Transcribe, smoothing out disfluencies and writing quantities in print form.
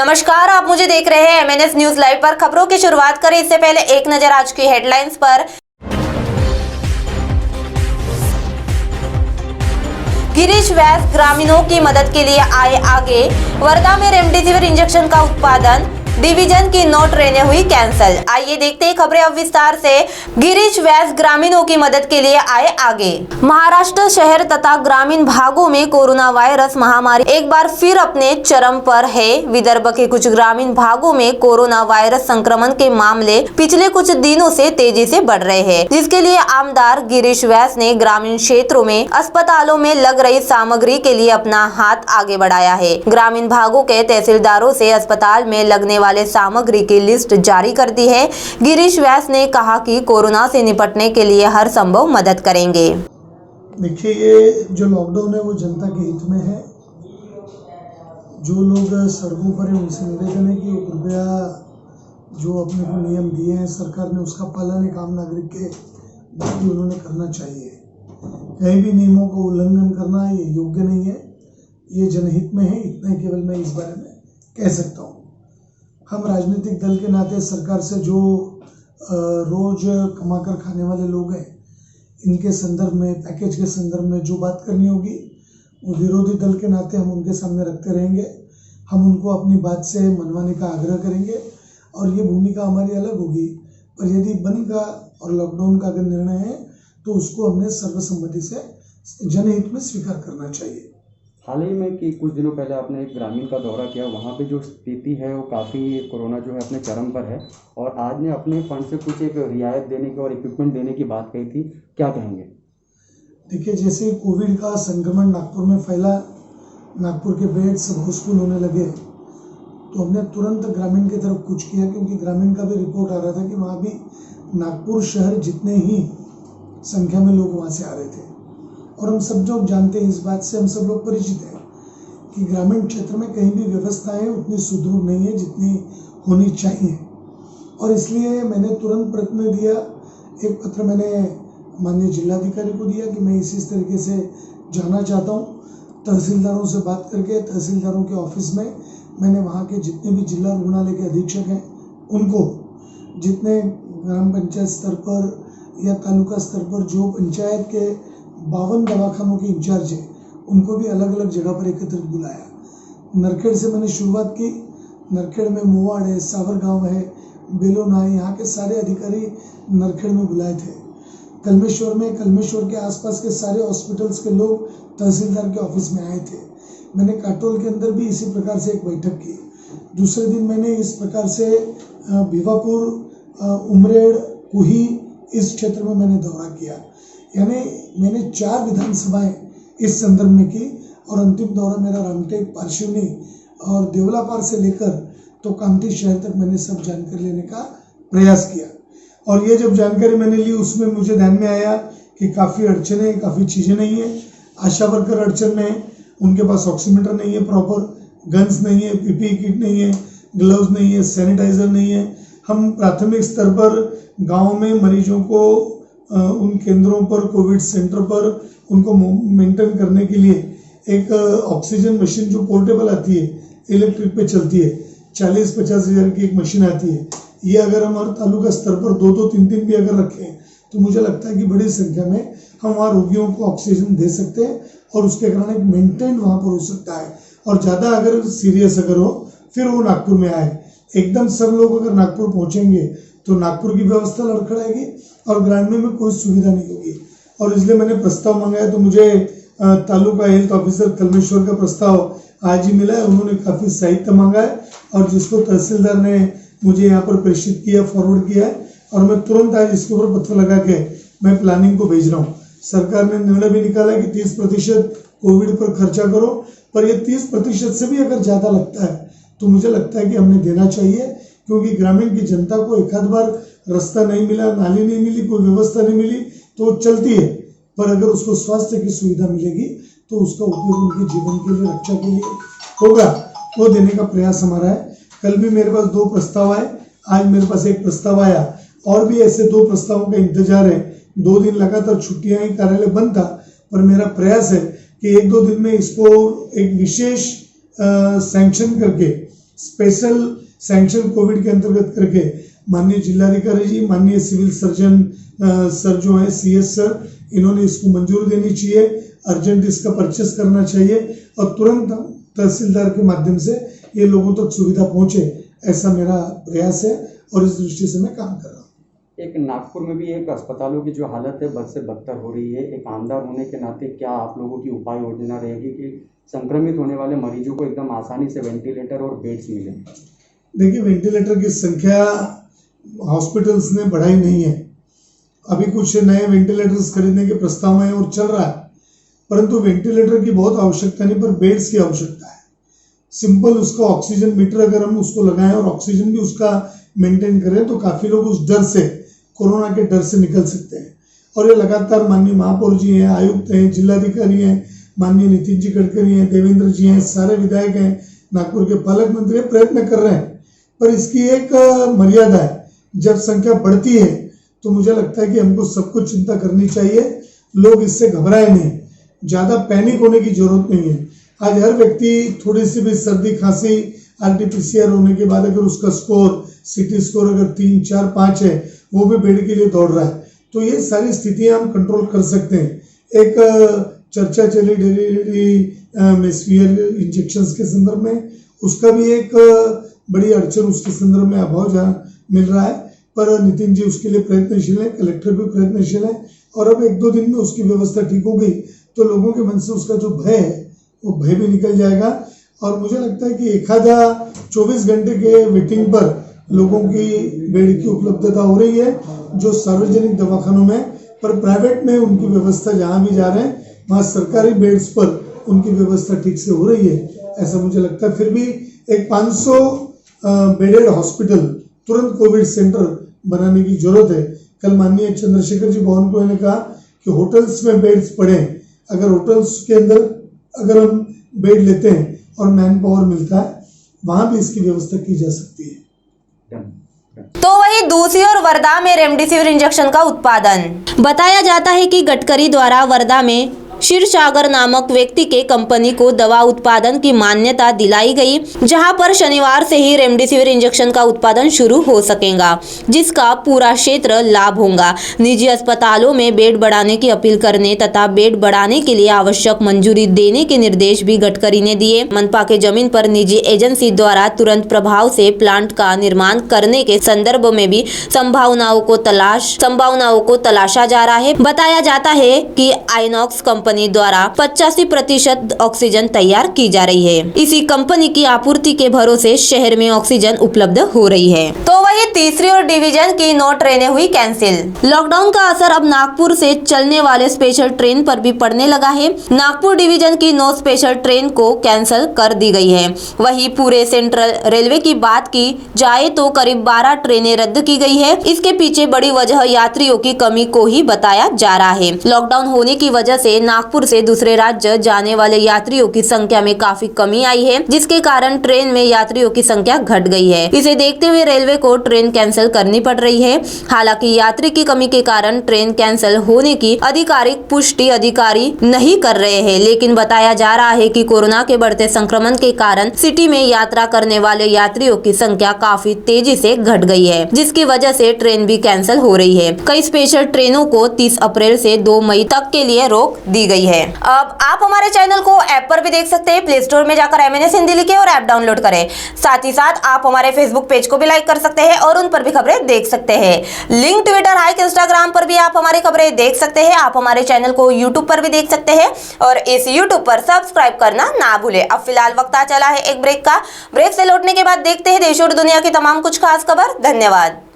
नमस्कार, आप मुझे देख रहे हैं MNS न्यूज लाइव पर। खबरों की शुरुआत करें इससे पहले एक नजर आज की हेडलाइंस पर। गिरीश व्यास ग्रामीणों की मदद के लिए आए आगे। वर्धा में रेमडेसिविर इंजेक्शन का उत्पादन डिवीजन की नोट ट्रेनें हुई कैंसिल। आइए देखते हैं खबरें अब विस्तार से। गिरीश व्यास ग्रामीणों की मदद के लिए आए आगे। महाराष्ट्र शहर तथा ग्रामीण भागों में कोरोना वायरस महामारी एक बार फिर अपने चरम पर है। विदर्भ के कुछ ग्रामीण भागों में कोरोना वायरस संक्रमण के मामले पिछले कुछ दिनों से तेजी से बढ़ रहे हैं, जिसके लिए आमदार गिरीश व्यास ने ग्रामीण क्षेत्रों में अस्पतालों में लग रही सामग्री के लिए अपना हाथ आगे बढ़ाया है। ग्रामीण भागों के तहसीलदारों से अस्पताल में लगने वाले सामग्री की लिस्ट जारी कर दी है। गिरीश व्यास ने कहा कि कोरोना से निपटने के लिए हर संभव मदद करेंगे। देखिए, ये जो लॉकडाउन है वो जनता के हित में है। जो लोग सड़कों पर हैं उनसे निवेदन है कि कृपया जो अपने को नियम दिए हैं सरकार ने उसका पालन एक आम नागरिक के बाकी उन्होंने करना चाहिए। कहीं भी नियमों का उल्लंघन करना ये योग्य नहीं है, ये जनहित में है। इतना केवल मैं इस बारे में कह सकता हूँ। हम राजनीतिक दल के नाते सरकार से जो रोज कमाकर खाने वाले लोग हैं, इनके संदर्भ में, पैकेज के संदर्भ में जो बात करनी होगी वो विरोधी दल के नाते हम उनके सामने रखते रहेंगे। हम उनको अपनी बात से मनवाने का आग्रह करेंगे और ये भूमिका हमारी अलग होगी। पर यदि बंद का और लॉकडाउन का अगर निर्णय है तो उसको हमने सर्वसम्मति से जनहित में स्वीकार करना चाहिए। हाल ही में कि कुछ दिनों पहले आपने एक ग्रामीण का दौरा किया, वहाँ पे जो स्थिति है वो काफ़ी कोरोना जो है अपने चरम पर है, और आज ने अपने फंड से कुछ एक रियायत देने की और इक्विपमेंट देने की बात कही थी, क्या कहेंगे? देखिए, जैसे कोविड का संक्रमण नागपुर में फैला, नागपुर के बेड्स हाउसफुल होने लगे, तो हमने तुरंत ग्रामीण की तरफ कुछ किया, क्योंकि ग्रामीण का भी रिपोर्ट आ रहा था कि वहाँ भी नागपुर शहर जितने ही संख्या में लोग वहाँ से आ रहे थे। और हम सब लोग जानते हैं, इस बात से हम सब लोग परिचित हैं कि ग्रामीण क्षेत्र में कहीं भी व्यवस्थाएं उतनी सुदृढ़ नहीं है जितनी होनी चाहिए। और इसलिए मैंने तुरंत प्रयत्न दिया। एक पत्र मैंने माननीय जिलाधिकारी को दिया कि मैं इस तरीके से जाना चाहता हूँ। तहसीलदारों से बात करके तहसीलदारों के ऑफिस में मैंने वहाँ के जितने भी जिला रुग्णालय के अधीक्षक हैं उनको, जितने ग्राम पंचायत स्तर पर या तालुका स्तर पर जो पंचायत के 52 दवाखानों के इंचार्ज हैं, उनको भी अलग अलग जगह पर एकत्रित बुलाया। नरखेड़ से मैंने शुरुआत की। नरखेड़ में मोवाड़ है, सावरगांव है, बेलोना है, यहाँ के सारे अधिकारी नरखेड़ में बुलाए थे। कलमेश्वर में, कलमेश्वर के आसपास के सारे हॉस्पिटल्स के लोग तहसीलदार के ऑफिस में आए थे। मैंने काटोल के अंदर भी इसी प्रकार से एक बैठक की। दूसरे दिन मैंने इस प्रकार से भिवापुर, उमरेड, कुही, इस क्षेत्र में मैंने दौरा किया। यानी मैंने 4 विधानसभाएं इस संदर्भ में की। और अंतिम दौरा मेरा रामटेक, पारशिवनी और देवलापार से लेकर तो कामठी शहर तक मैंने सब जानकारी लेने का प्रयास किया। और ये जब जानकारी मैंने ली उसमें मुझे ध्यान में आया कि काफ़ी अड़चनें, काफ़ी चीज़ें नहीं है। आशा वर्कर अड़चन में है, उनके पास ऑक्सीमीटर नहीं है, प्रॉपर गन्स नहीं है, PPE किट नहीं है, ग्लव्स नहीं है, सैनिटाइजर नहीं है। हम प्राथमिक स्तर पर गाँव में मरीजों को उन केंद्रों पर, कोविड सेंटर पर उनको मेंटेन करने के लिए एक ऑक्सीजन मशीन जो पोर्टेबल आती है, इलेक्ट्रिक पे चलती है, 40-50 हज़ार की एक मशीन आती है। ये अगर हम हर तालुका स्तर पर 2-2, 3-3 भी अगर रखें तो मुझे लगता है कि बड़ी संख्या में हम वहाँ रोगियों को ऑक्सीजन दे सकते हैं और उसके कारण एक मेंटेन वहाँ पर हो सकता है। और ज़्यादा अगर सीरियस अगर हो फिर वो नागपुर में आए। एकदम सब लोग अगर नागपुर पहुँचेंगे तो नागपुर की व्यवस्था लड़खड़ाएगी और ग्रामीण में कोई सुविधा नहीं होगी। और इसलिए मैंने प्रस्ताव मंगाया, तो मुझे तालुका हेल्थ ऑफिसर कलमेश्वर का प्रस्ताव आज ही मिला है। उन्होंने काफ़ी साहित्य मांगा है और जिसको तहसीलदार ने मुझे यहाँ पर प्रेषित किया, फॉरवर्ड किया है। और मैं तुरंत आज इसके ऊपर पत्र लगा के मैं प्लानिंग को भेज रहा हूँ। सरकार ने निर्णय भी निकाला है कि 30% कोविड पर खर्चा करो, पर ये 30% से भी अगर ज़्यादा लगता है तो मुझे लगता है कि हमने देना चाहिए, क्योंकि ग्रामीण की जनता को एक आध बार रास्ता नहीं मिला, नाली नहीं मिली, कोई व्यवस्था नहीं मिली तो चलती है, पर अगर उसको स्वास्थ्य की सुविधा मिलेगी तो उसका उपयोग उनके जीवन के लिए, रक्षा के लिए होगा, वो देने का प्रयास हमारा है। कल भी मेरे पास 2 प्रस्ताव आए, आज मेरे पास 1 प्रस्ताव आया और भी ऐसे 2 प्रस्तावों का इंतजार है। 2 दिन लगातार छुट्टियां ही, कार्यालय बंद था, पर मेरा प्रयास है कि 1-2 दिन में इसको एक विशेष सैंक्शन करके स्पेशल सैंक्शन कोविड के अंतर्गत करके माननीय जिलाधिकारी जी, माननीय सिविल सर्जन सर जो है CS सर, इन्होंने इसको मंजूरी देनी चाहिए, अर्जेंट इसका परचेस करना चाहिए और तुरंत तहसीलदार के माध्यम से ये लोगों तक सुविधा पहुंचे, ऐसा मेरा प्रयास है और इस दृष्टि से मैं काम कर रहा हूँ। एक नागपुर में भी एक अस्पतालों की जो हालत है बद से बदतर हो रही है। एक आमदार होने के नाते क्या आप लोगों की उपाय योजना रहेगी कि संक्रमित होने वाले मरीजों को एकदम आसानी से वेंटिलेटर और बेड्स मिले? देखिए, वेंटिलेटर की संख्या हॉस्पिटल्स ने बढ़ाई नहीं है। अभी कुछ नए वेंटिलेटर्स खरीदने के प्रस्ताव में और चल रहा है, परंतु वेंटिलेटर की बहुत आवश्यकता नहीं, पर बेड्स की आवश्यकता है। सिंपल उसका ऑक्सीजन मीटर अगर हम उसको लगाएं और ऑक्सीजन भी उसका मेंटेन करें तो काफी लोग उस डर से, कोरोना के डर से निकल सकते हैं। और ये लगातार माननीय महापौर जी हैं, आयुक्त हैं, जिलाधिकारी हैं, माननीय नितिन जी गडकरी हैं, देवेंद्र जी हैं, सारे विधायक हैं, नागपुर के पालक मंत्री प्रयत्न कर रहे हैं, पर इसकी एक मर्यादा है। जब संख्या बढ़ती है तो मुझे लगता है कि हमको सबको चिंता करनी चाहिए, लोग इससे घबराए नहीं, ज्यादा पैनिक होने की जरूरत नहीं है। आज हर व्यक्ति थोड़ी सी भी सर्दी खांसी RT-PCR होने के बाद अगर उसका स्कोर, CT स्कोर अगर 3, 4, 5 है, वो भी बेड के लिए दौड़ रहा है। तो ये सारी स्थितियां हम कंट्रोल कर सकते हैं। एक चर्चा चली रेमडेसिविर इंजेक्शंस के संदर्भ में, उसका भी एक बड़ी अड़चन उसके संदर्भ में अभाव जहाँ मिल रहा है, पर नितिन जी उसके लिए प्रयत्नशील है, कलेक्टर भी प्रयत्नशील है और अब 1-2 दिन में उसकी व्यवस्था ठीक हो गई तो लोगों के मन से उसका जो भय है वो भय भी निकल जाएगा। और मुझे लगता है कि एक आधा 24 घंटे के वेटिंग पर लोगों की बेड की उपलब्धता हो रही है जो सार्वजनिक दवाखानों में, पर प्राइवेट में उनकी व्यवस्था जहां भी जा रहे हैं वहां सरकारी बेड्स पर उनकी व्यवस्था ठीक से हो रही है, ऐसा मुझे लगता है। फिर भी एक 500 बेडेड हॉस्पिटल, तुरंत कोविड सेंटर बनाने की जरूरत है। कल माननीय चंद्रशेखर जी बावनकुळे ने कहा कि होटल्स में बेड्स पड़े, अगर होटल्स के अंदर अगर हम बेड लेते हैं और मैन पावर मिलता है, वहां भी इसकी व्यवस्था की जा सकती है। तो वहीं दूसरी ओर वर्धा में रेमडेसिविर इंजेक्शन का उत्पादन। बताया जाता है कि गडकरी द्वारा वर्धा में क्षीरसागर नामक व्यक्ति के कंपनी को दवा उत्पादन की मान्यता दिलाई गई, जहां पर शनिवार से ही रेमडेसिविर इंजेक्शन का उत्पादन शुरू हो सकेगा, जिसका पूरा क्षेत्र लाभ होगा। निजी अस्पतालों में बेड बढ़ाने की अपील करने तथा बेड बढ़ाने के लिए आवश्यक मंजूरी देने के निर्देश भी गडकरी ने दिए। मनपा के जमीन पर निजी एजेंसी द्वारा तुरंत प्रभाव से प्लांट का निर्माण करने के संदर्भ में भी संभावनाओं को तलाशा जा रहा है। बताया जाता है कि आइनॉक्स कंपनी द्वारा 85% ऑक्सीजन तैयार की जा रही है। इसी कंपनी की आपूर्ति के भरोसे शहर में ऑक्सीजन उपलब्ध हो रही है। तो वही तीसरी ओर डिवीजन की 9 ट्रेनें हुई कैंसिल। लॉकडाउन का असर अब नागपुर से चलने वाले स्पेशल ट्रेन पर भी पड़ने लगा है। नागपुर डिवीजन की 9 स्पेशल ट्रेन को कैंसिल कर दी गई है। वही पूरे सेंट्रल रेलवे की बात की जाए तो करीब 12 ट्रेनें रद्द की गई है। इसके पीछे बड़ी वजह यात्रियों की कमी को ही बताया जा रहा है। लॉकडाउन होने की वजह से नागपुर से दूसरे राज्य जाने वाले यात्रियों की संख्या में काफी कमी आई है, जिसके कारण ट्रेन में यात्रियों की संख्या घट गई है। इसे देखते हुए रेलवे को ट्रेन कैंसिल करनी पड़ रही है। हालांकि यात्री की कमी के कारण ट्रेन कैंसिल होने की आधिकारिक पुष्टि अधिकारी नहीं कर रहे हैं, लेकिन बताया जा रहा है कि कोरोना के बढ़ते संक्रमण के कारण सिटी में यात्रा करने वाले यात्रियों की संख्या काफी तेजी से घट गई है, जिसकी वजह से ट्रेन भी कैंसिल हो रही है। कई स्पेशल ट्रेनों को 30 अप्रैल से 2 मई तक के लिए रोक दी गई है। अब आप हमारे चैनल को ऐप पर भी देख सकते हैं। प्ले स्टोर में जाकर MNS हिंदी लिखें और ऐप डाउनलोड करें। साथ ही साथ आप हमारे फेसबुक पेज को भी लाइक कर सकते हैं और उन पर भी खबरें देख सकते हैं। लिंक ट्विटर, हाइक, इंस्टाग्राम पर भी आप हमारी खबरें देख सकते हैं। आप हमारे चैनल को यूट्यूब पर भी देख सकते हैं और इस यूट्यूब पर सब्सक्राइब करना ना भूलें। अब फिलहाल वक्त आ चला है एक ब्रेक का। ब्रेक से लौटने के बाद देखते हैं देश और दुनिया की तमाम कुछ खास खबर। धन्यवाद।